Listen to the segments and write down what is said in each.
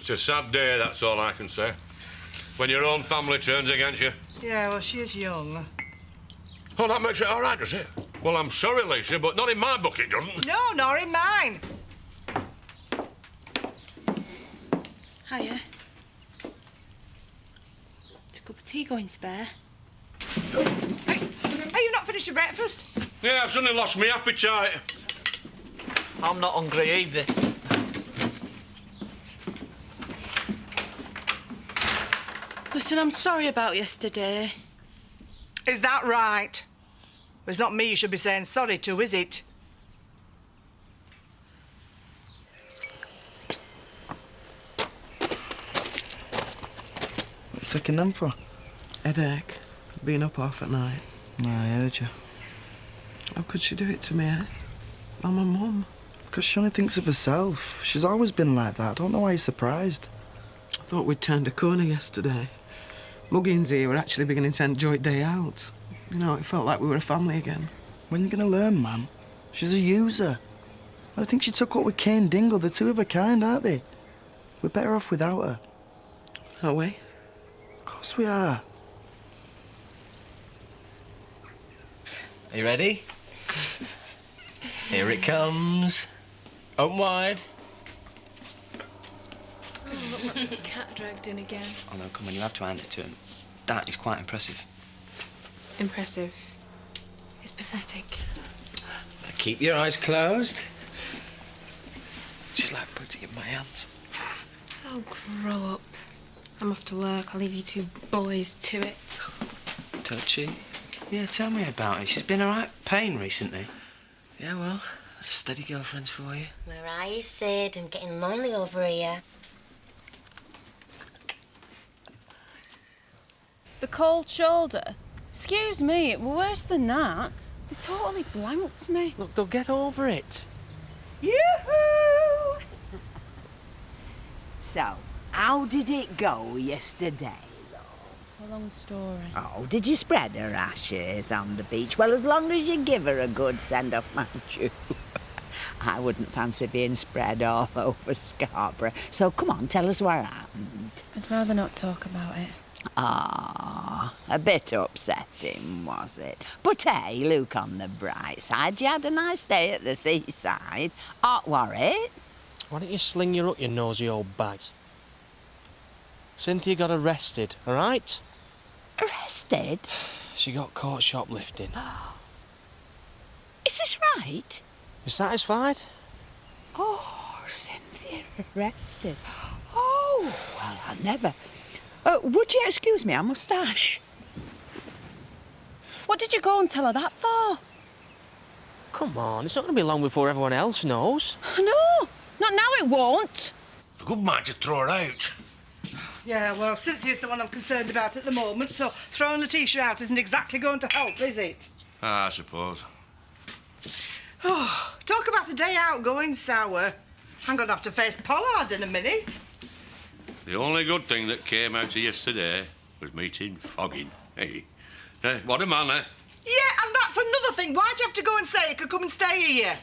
It's a sad day, that's all I can say. When your own family turns against you. Yeah, well, she is young. Oh, that makes it all right, does it? Well, I'm sorry, Lisa, but not in my book, it doesn't. No, nor in mine. Hiya. Is a cup of tea going spare? Hey, you've not finished your breakfast? Yeah, I've suddenly lost my appetite. I'm not hungry either. Listen, I'm sorry about yesterday. Is that right? It's not me you should be saying sorry to, is it? What are you taking them for? Headache. Been up half at night. No, I heard you. How could she do it to me, eh? I'm a mum. Because she only thinks of herself. She's always been like that. I don't know why you're surprised. I thought we'd turned a corner yesterday. Muggins here were actually beginning to enjoy a day out. You know, it felt like we were a family again. When are you going to learn, Mum? She's a user. I think she took up with Kane Dingle. They're two of a kind, aren't they? We're better off without her. Are we? Of course we are. Are you ready? Here it comes. Open wide. Oh, look, the cat dragged in again. Oh, no, come on, you have to hand it to him. That is quite impressive. Impressive. It's pathetic. Now keep your eyes closed. She's like putting it in my hands. Oh, grow up. I'm off to work. I'll leave you two boys to it. Touchy. Yeah, tell me about it. She's been a right pain recently. Yeah, well, steady girlfriends for you. Where are you, Sid? I'm getting lonely over here. The cold shoulder? Excuse me, it was worse than that. They totally blanked me. Look, they'll get over it. Yoo-hoo! So, how did it go yesterday, love? It's a long story. Oh, did you spread her ashes on the beach? Well, as long as you give her a good send-off, mind you. I wouldn't fancy being spread all over Scarborough. So, come on, tell us what happened. I'd rather not talk about it. Ah, a bit upsetting, was it? But hey, look on the bright side. You had a nice day at the seaside. Hot, were it? Why don't you sling your up, you nosy old bag? Cynthia got arrested, all right? Arrested? She got caught shoplifting. Is this right? You satisfied? Oh, Cynthia arrested. Oh, well, I never... would you excuse me? I must dash. What did you go and tell her that for? Come on, it's not going to be long before everyone else knows. No, not now it won't. A good mind to throw her out. Yeah, well, Cynthia's the one I'm concerned about at the moment, so throwing Letitia out isn't exactly going to help, is it? I suppose. Oh, talk about a day out going sour. I'm going to have to face Pollard in a minute. The only good thing that came out of yesterday was meeting Foggin. Hey, what a man, eh? Yeah, and that's another thing. Why'd you have to go and say he could come and stay here?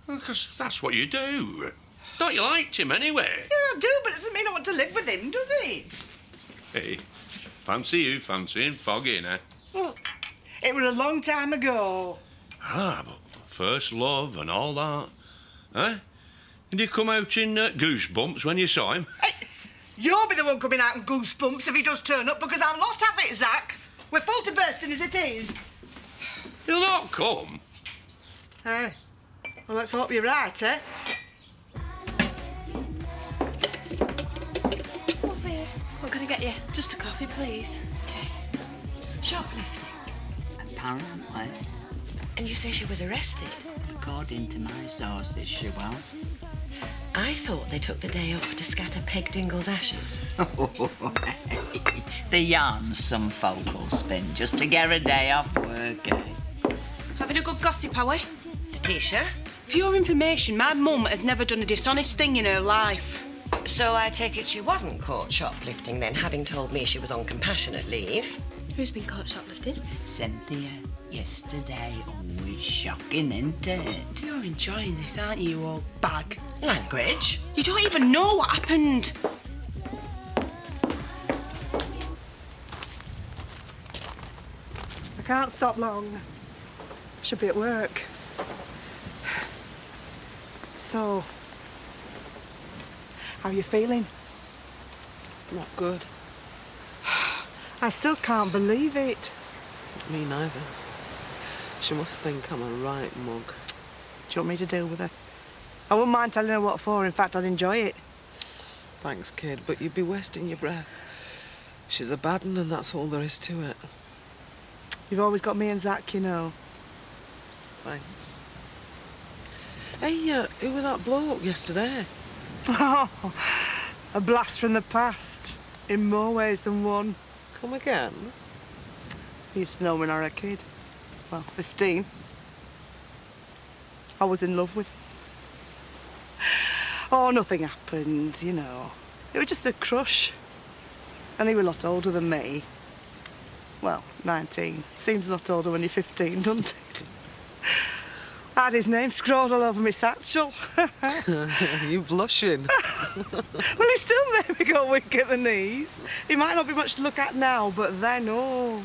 Because that's what you do. Thought you liked him anyway. Yeah, I do, but it doesn't mean I want to live with him, does it? Hey, fancy you fancying Foggin, eh? Well, it was a long time ago. Ah, but first love and all that. Eh? Did he come out in goosebumps when you saw him? Hey, you'll be the one coming out in goosebumps if he does turn up, because I'll not have it, Zach. We're full to bursting as it is. He'll not come. Well, let's hope you're right, eh? What can I get you? Just a coffee, please. Okay. Shoplifting. Apparently. And you say she was arrested? According to my sources, she was. I thought they took the day off to scatter Peg Dingle's ashes. The yarns some folk will spin just to get a day off work, eh? Having a good gossip, are we? Letitia? For your information, my mum has never done a dishonest thing in her life. So I take it she wasn't caught shoplifting then, having told me she was on compassionate leave. Who's been caught shoplifting? Cynthia, yesterday. Oh, it's shocking, isn't it? You're enjoying this, aren't you, you old bag? Language? You don't even know what happened. can't stop long. Should be at work. So, how are you feeling? Not good. I still can't believe it. Me neither. She must think I'm a right mug. Do you want me to deal with her? I wouldn't mind telling her what for. In fact, I'd enjoy it. Thanks, kid, but you'd be wasting your breath. She's a bad one, and that's all there is to it. You've always got me and Zach, you know. Thanks. Hey, who was that bloke yesterday? Oh, a blast from the past, in more ways than one. Come again? He used to know when I was a kid. Well, 15. I was in love with him. Oh, nothing happened, you know. It was just a crush. And he was a lot older than me. Well, 19. Seems a lot older when you're 15, doesn't it? I had his name scrawled all over my satchel. You blushing? Well, he still made me go weak at the knees. He might not be much to look at now, but then, oh,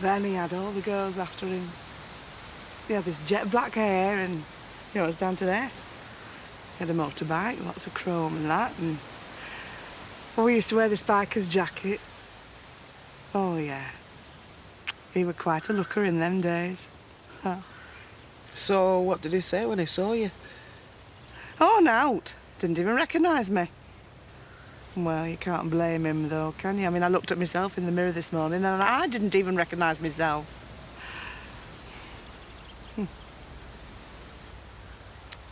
then he had all the girls after him. He had this jet black hair and, you know, it was down to there. He had a motorbike, lots of chrome and that, and well, we used to wear this biker's jacket. Oh, yeah. He was quite a looker in them days. Oh. So, what did he say when he saw you? Oh, nout. Didn't even recognise me. Well, you can't blame him, though, can you? I mean, I looked at myself in the mirror this morning and I didn't even recognise myself.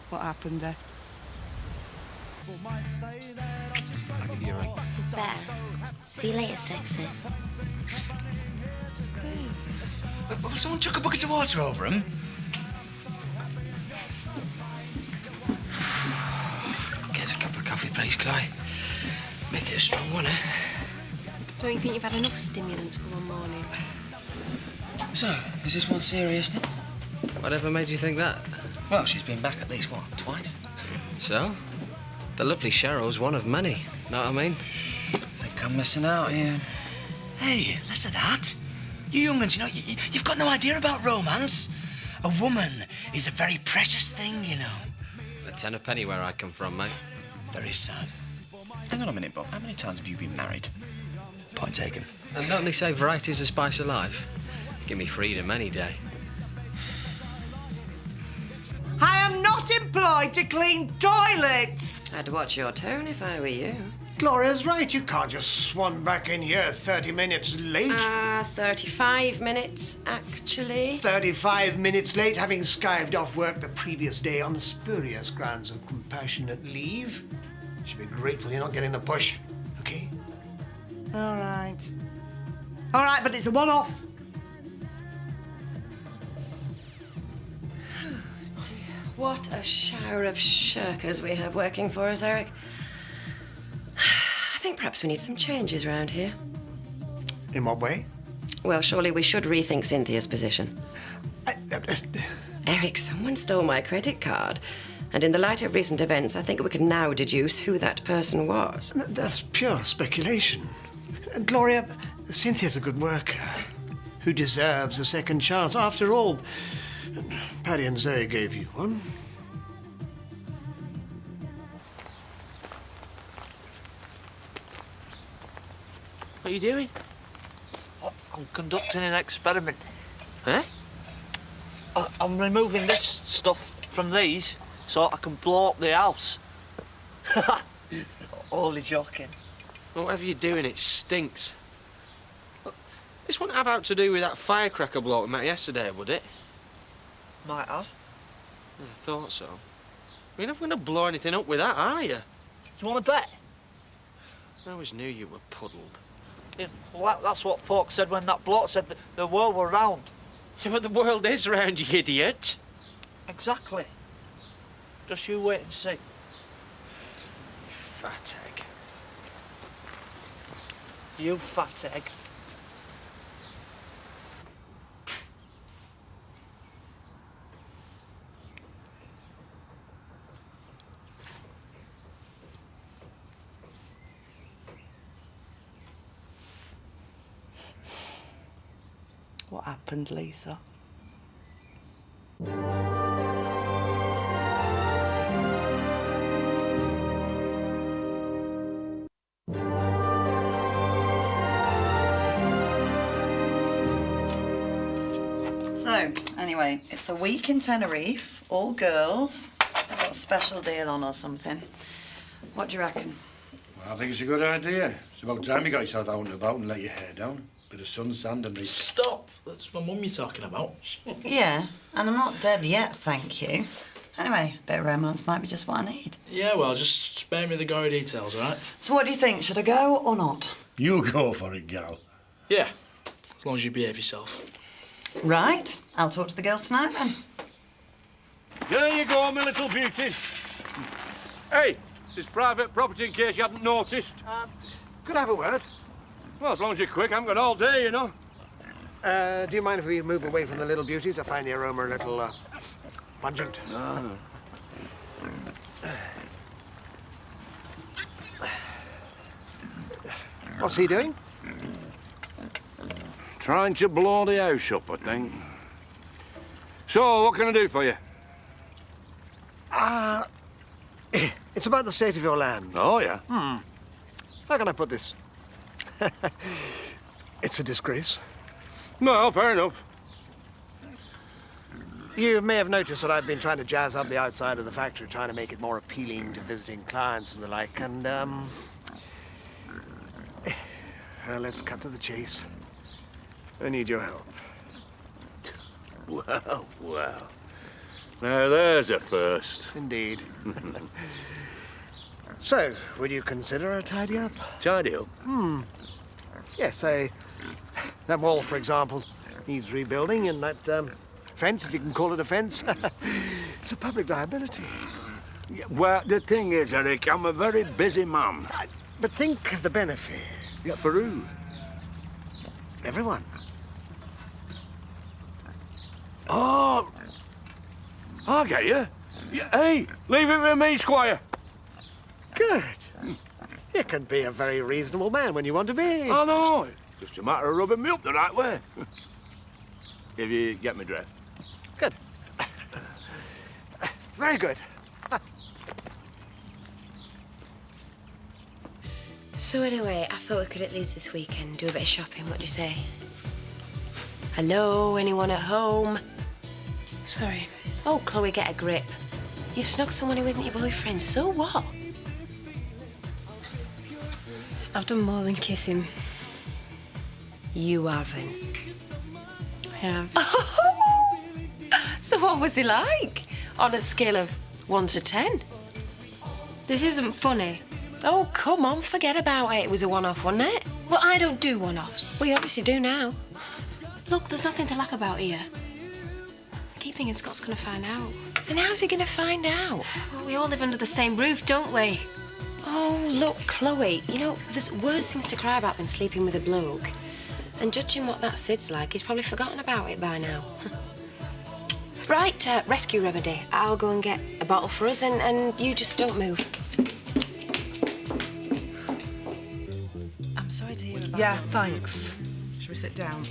What happened there? I'll give you a ring. Bear. See you later, sexy. Will someone chuck a bucket of water over him? Get us a cup of coffee, please, Clyde. Make it a strong one, eh? Don't you think you've had enough stimulants for one morning? So, is this one serious then? Whatever made you think that? Well, she's been back at least, what, twice? So? The lovely Cheryl's one of many. Know what I mean? Think I'm missing out here. Hey, less of that. You young'uns, you know, you've got no idea about romance. A woman is a very precious thing, you know. A ten a penny where I come from, mate. Very sad. Hang on a minute, Bob. How many times have you been married? Point taken. And don't they say variety's the spice of life? Give me freedom any day. I am not employed to clean toilets! I'd watch your tone if I were you. Gloria's right. You can't just swan back in here 30 minutes late. 35 minutes, actually. 35 minutes late, having skived off work the previous day on the spurious grounds of compassionate leave. You should be grateful you're not getting the push, OK? All right. All right, but it's a one-off. What a shower of shirkers we have working for us, Eric. I think perhaps we need some changes around here. In what way? Well, surely we should rethink Cynthia's position. Eric, someone stole my credit card. And in the light of recent events, I think we can now deduce who that person was. That's pure speculation. Gloria, Cynthia's a good worker who deserves a second chance. After all, Paddy and Zoe gave you one. What are you doing? I'm conducting an experiment. Eh? I'm removing this stuff from these so I can blow up the house. Only joking. Well, whatever you're doing, it stinks. Look, this wouldn't have out to do with that firecracker bloke we met yesterday, would it? Might have. I thought so. You're never going to blow anything up with that, are you? Do you want to bet? I always knew you were puddled. Yeah, well, that's what folks said when that bloke said the world were round. Yeah, but the world is round, you idiot. Exactly. Just you wait and see. You fat egg. You fat egg. What happened, Lisa? So, anyway, it's a week in Tenerife, all girls. They've got a special deal on or something. What do you reckon? Well, I think it's a good idea. It's about time you got yourself out and about and let your hair down. Bit of sun, sand and... Stop! That's my mum you're talking about. Yeah, and I'm not dead yet, thank you. Anyway, a bit of romance might be just what I need. Yeah, well, just spare me the gory details, all right? So what do you think? Should I go or not? You go for it, gal. Yeah, as long as you behave yourself. Right, I'll talk to the girls tonight then. There you go, my little beauty. Hey, this is private property in case you hadn't noticed. Could I have a word? Well, as long as you're quick, I haven't got all day, you know. Do you mind if we move away from the little beauties? I find the aroma a little, pungent. No. What's he doing? Trying to blow the house up, I think. So, what can I do for you? It's about the state of your land. Oh, yeah? How can I put this? It's a disgrace. No, fair enough. You may have noticed that I've been trying to jazz up the outside of the factory, trying to make it more appealing to visiting clients and the like, and, let's cut to the chase. I need your help. Well, well. Now, there's a first. Indeed. So, would you consider a tidy-up? Tidy up? Yes, that wall, for example, needs rebuilding, and that, fence, if you can call it a fence, it's a public liability. Yeah, well, the thing is, Eric, I'm a very busy man. But think of the benefit. Yeah, for who? Everyone. Oh, I get you. Yeah, hey, leave it with me, Squire. Good. You can be a very reasonable man when you want to be. I know. It's just a matter of rubbing me up the right way. If you get me dressed. Good. Very good. So anyway, I thought we could at least this weekend do a bit of shopping. What do you say? Hello, anyone at home? Sorry. Oh, Chloe, get a grip. You've snuck someone who isn't your boyfriend, so what? I've done more than kiss him. You haven't. I have. So what was he like? On a scale of 1 to 10? This isn't funny. Oh, come on, forget about it. It was a one-off, wasn't it? Well, I don't do one-offs. We obviously do now. Look, there's nothing to laugh about here. I keep thinking Scott's gonna find out. And how's he gonna find out? Well, we all live under the same roof, don't we? Oh, look, Chloe, you know, there's worse things to cry about than sleeping with a bloke. And judging what that Sid's like, he's probably forgotten about it by now. Right, rescue remedy. I'll go and get a bottle for us, and you just don't move. I'm sorry to hear about Yeah, thanks. Shall we sit down?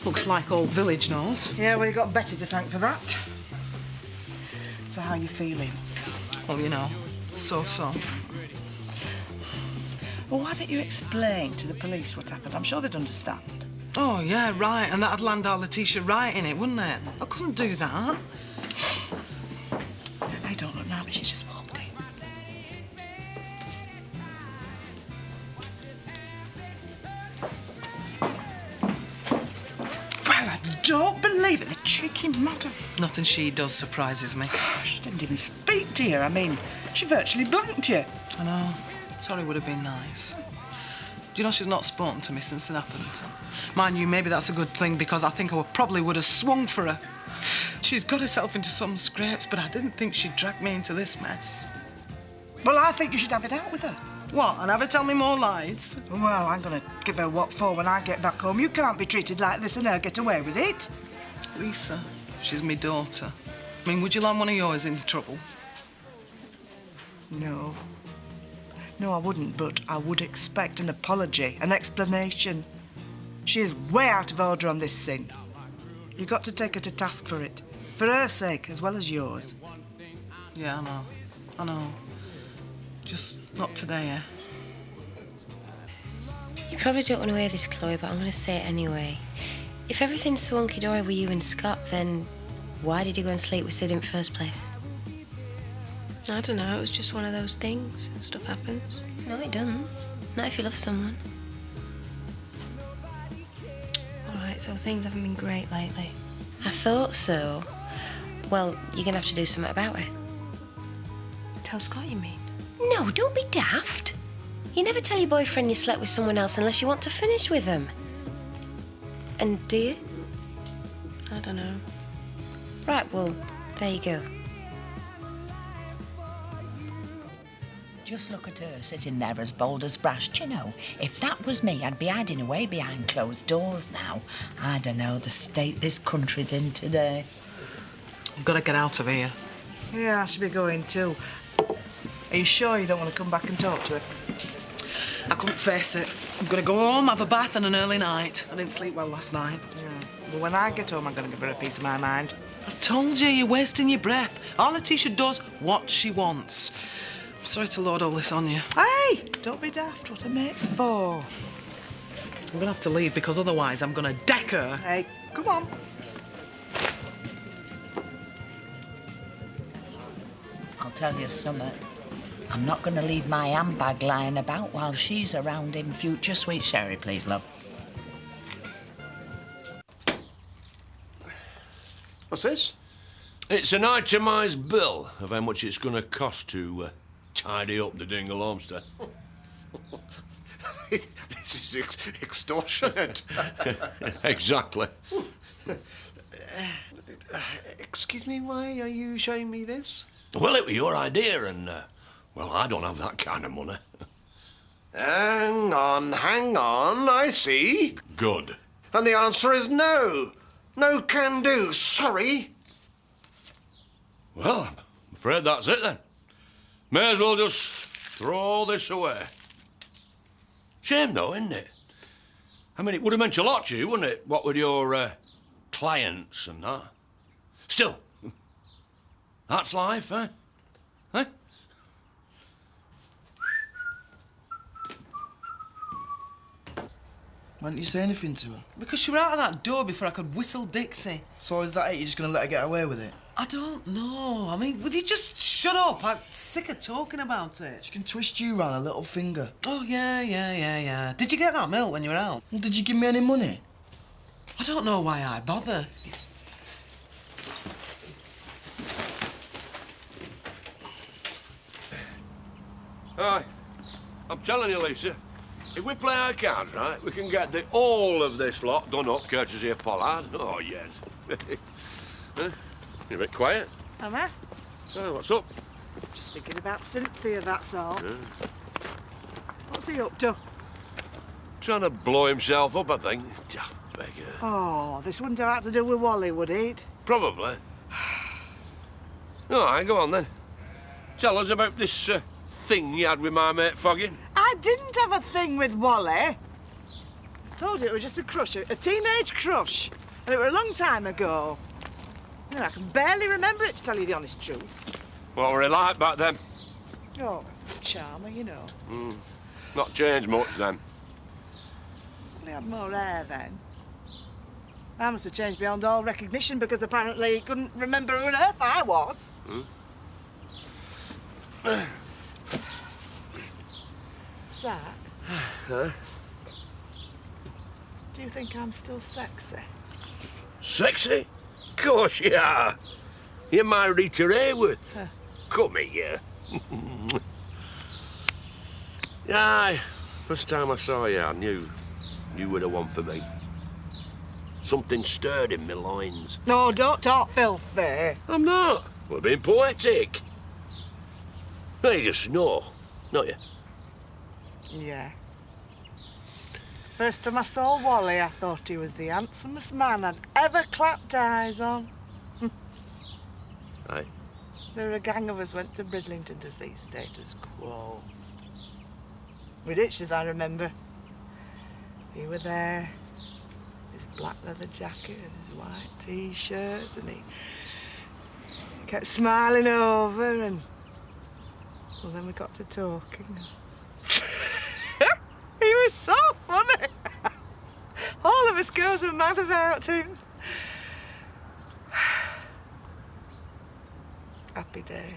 Looks like old village knows. Yeah, well, you got Betty to thank for that. So how you feeling? Well, you know, so-so. Well, why don't you explain to the police what happened? I'm sure they'd understand. Oh, yeah, right. And that'd land our Letitia right in it, wouldn't it? I couldn't do that. I don't look now, but she just walked in. Well, I don't believe it. The cheeky madam. Nothing she does surprises me. She didn't even speak to you. I mean, she virtually blanked you. I know. Sorry would have been nice. Do you know she's not spoken to me since it happened? Mind you, maybe that's a good thing because I think I probably would have swung for her. She's got herself into some scrapes, but I didn't think she'd drag me into this mess. Well, I think you should have it out with her. What, and have her tell me more lies? Well, I'm going to give her what for when I get back home. You can't be treated like this and her get away with it. Lisa, she's my daughter. I mean, would you land one of yours into trouble? No. No, I wouldn't, but I would expect an apology, an explanation. She is way out of order on this sin. You've got to take her to task for it. For her sake, as well as yours. Yeah, I know. I know. Just not today, eh? You probably don't want to hear this, Chloe, but I'm going to say it anyway. If everything's so hunky-dory with you and Scott, then why did you go and sleep with Sid in the first place? I don't know, it was just one of those things. Stuff happens. No, it doesn't. Not if you love someone. All right, so things haven't been great lately. I thought so. Well, you're going to have to do something about it. Tell Scott, you mean? No, don't be daft. You never tell your boyfriend you slept with someone else unless you want to finish with them. And do you? I don't know. Right, well, there you go. Just look at her sitting there as bold as brass. Do you know, if that was me, I'd be hiding away behind closed doors now. I don't know the state this country's in today. I've got to get out of here. Yeah, I should be going too. Are you sure you don't want to come back and talk to her? I couldn't face it. I'm going to go home, have a bath and an early night. I didn't sleep well last night. Yeah. Well, when I get home, I'm going to give her a piece of my mind. I told you, you're wasting your breath. All Letitia does what she wants. I'm sorry to load all this on you. Hey, don't be daft. What a mate's for. I'm going to have to leave because otherwise I'm going to deck her. Hey, come on. I'll tell you something. I'm not going to leave my handbag lying about while she's around in future. Sweet sherry, please, love. What's this? It's an itemised bill of how much it's going to cost to tidy up the Dingle homestead. This is extortionate. Exactly. Excuse me, why are you showing me this? Well, it was your idea, and, well, I don't have that kind of money. Hang on, I see. Good. And the answer is no. No can do, sorry. Well, I'm afraid that's it, then. May as well just throw this away. Shame, though, isn't it? I mean, it would have meant a lot to you, wouldn't it? What with your clients and that. Still, that's life, eh? Eh? Why didn't you say anything to her? Because you were out of that door before I could whistle Dixie. So is that it? You're just going to let her get away with it? I don't know. I mean, would you just shut up? I'm sick of talking about it. She can twist you round a little finger. Oh, yeah. Did you get that milk when you were out? Well, did you give me any money? I don't know why I bother. Aye. I'm telling you, Lisa, if we play our cards right, we can get the whole of this lot done up courtesy of Pollard. Oh, yes. Huh? You're a bit quiet. Am I? So, what's up? Just thinking about Cynthia, that's all. Yeah. What's he up to? Trying to blow himself up, I think. Daft beggar. Oh, this wouldn't have had to do with Wally, would it? Probably. All right, go on, then. Tell us about this thing you had with my mate Foggin. I didn't have a thing with Wally. Told you it was just a crush, a teenage crush. And it was a long time ago. You know, I can barely remember it, to tell you the honest truth. What were he like back then? Oh, charmer, you know. Not changed much then. Well, he had more hair then. I must have changed beyond all recognition because apparently he couldn't remember who on earth I was. Zach? Huh? Do you think I'm still sexy? Sexy? Of course you are. You're my Rita Hayworth. Huh. Come here. Aye, first time I saw you, I knew you were the one for me. Something stirred in my loins. No, don't talk filth there. I'm not. We're being poetic. No, you just know, don't you? Yeah. First time I saw Wally, I thought he was the handsomest man I'd ever clapped eyes on. Aye. There were a gang of us went to Bridlington to see Status Quo. with itches, I remember. He were there, his black leather jacket and his white T-shirt, and he kept smiling over, and well, then we got to talking. He was so funny. All of us girls were mad about him. Happy days.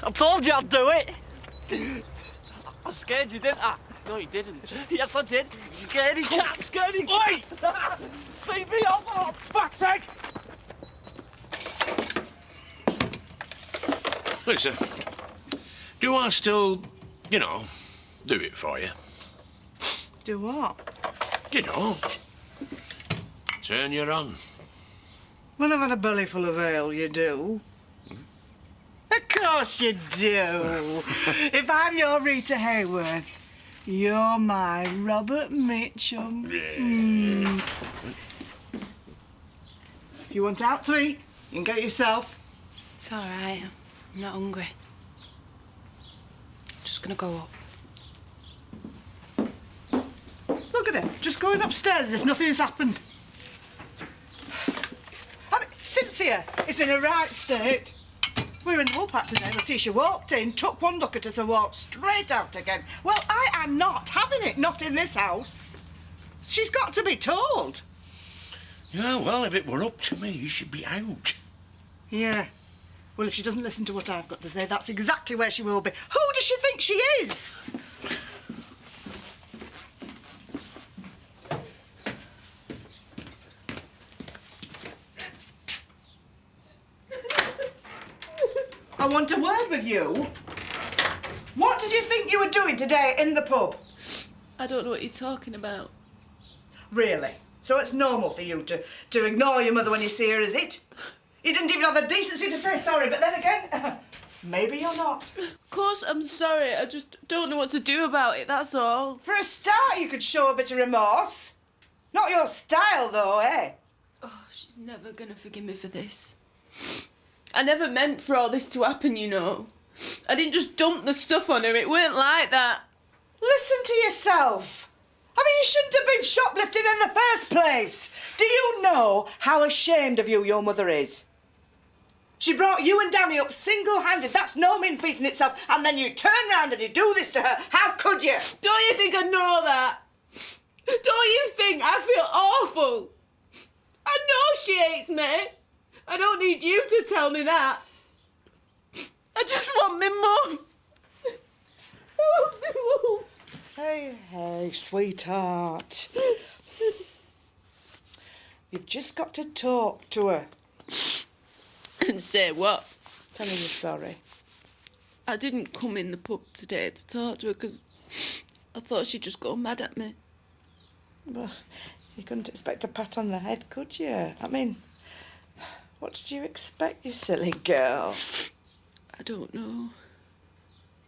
I told you I'd do it. I scared you, didn't I? No, you didn't. Yes, I did. Scaredy cat, scaredy cat. Oi! Leave me off, oh, fuck's sake! Lisa, do I still, you know, do it for you? Do what? You know, turn you on. When I've had a belly full of ale, you do. Of course you do. If I'm your Rita Hayworth, you're my Robert Mitchum. Mm. If you want out to eat, you can get it yourself. It's all right. I'm not hungry. I'm just gonna go up. Look at her, just going upstairs as if nothing's happened. I mean, Cynthia is in a right state. We were in the Woolpack today. Letitia walked in, took one look at us and walked straight out again. Well, I am not having it, not in this house. She's got to be told. Yeah, well, if it were up to me, she'd be out. Yeah. Well, if she doesn't listen to what I've got to say, that's exactly where she will be. Who does she think she is? I want a word with you. What did you think you were doing today in the pub? I don't know what you're talking about. Really? So it's normal for you to ignore your mother when you see her, is it? You didn't even have the decency to say sorry, but then again, maybe you're not. Of course I'm sorry, I just don't know what to do about it, that's all. For a start, you could show a bit of remorse. Not your style, though, eh? Oh, she's never gonna forgive me for this. I never meant for all this to happen, you know. I didn't just dump the stuff on her, it weren't like that. Listen to yourself. I mean, you shouldn't have been shoplifting in the first place. Do you know how ashamed of you your mother is? She brought you and Danny up single-handed. That's no mean feat in itself. And then you turn round and you do this to her. How could you? Don't you think I know that? Don't you think I feel awful? I know she hates me. I don't need you to tell me that. I just want me mum. I want me mum. Hey, sweetheart. You've just got to talk to her. And say what? Tell her you're sorry. I didn't come in the pub today to talk to her because I thought she'd just go mad at me. Well, you couldn't expect a pat on the head, could you? I mean, what did you expect, you silly girl? I don't know.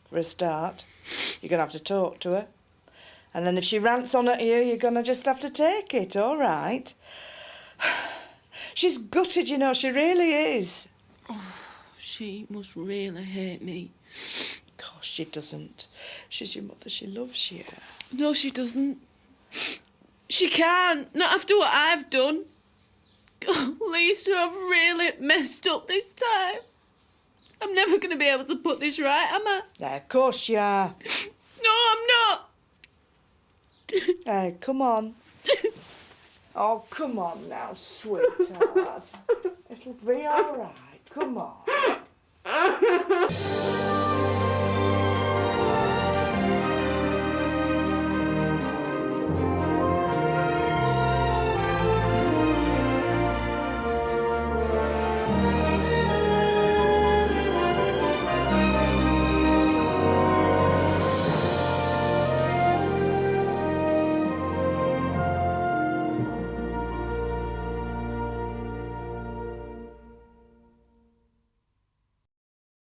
For a start, you're going to have to talk to her. And then if she rants on at you, you're going to just have to take it, all right? She's gutted, you know, she really is. Oh, she must really hate me. Of course she doesn't. She's your mother, she loves you. No, she doesn't. She can't, not after what I've done. Oh, Lisa, I've really messed up this time. I'm never going to be able to put this right, am I? Yeah, of course you are. No, I'm not. Hey, come on. Oh, come on now, sweetheart. It'll be all right. Come on.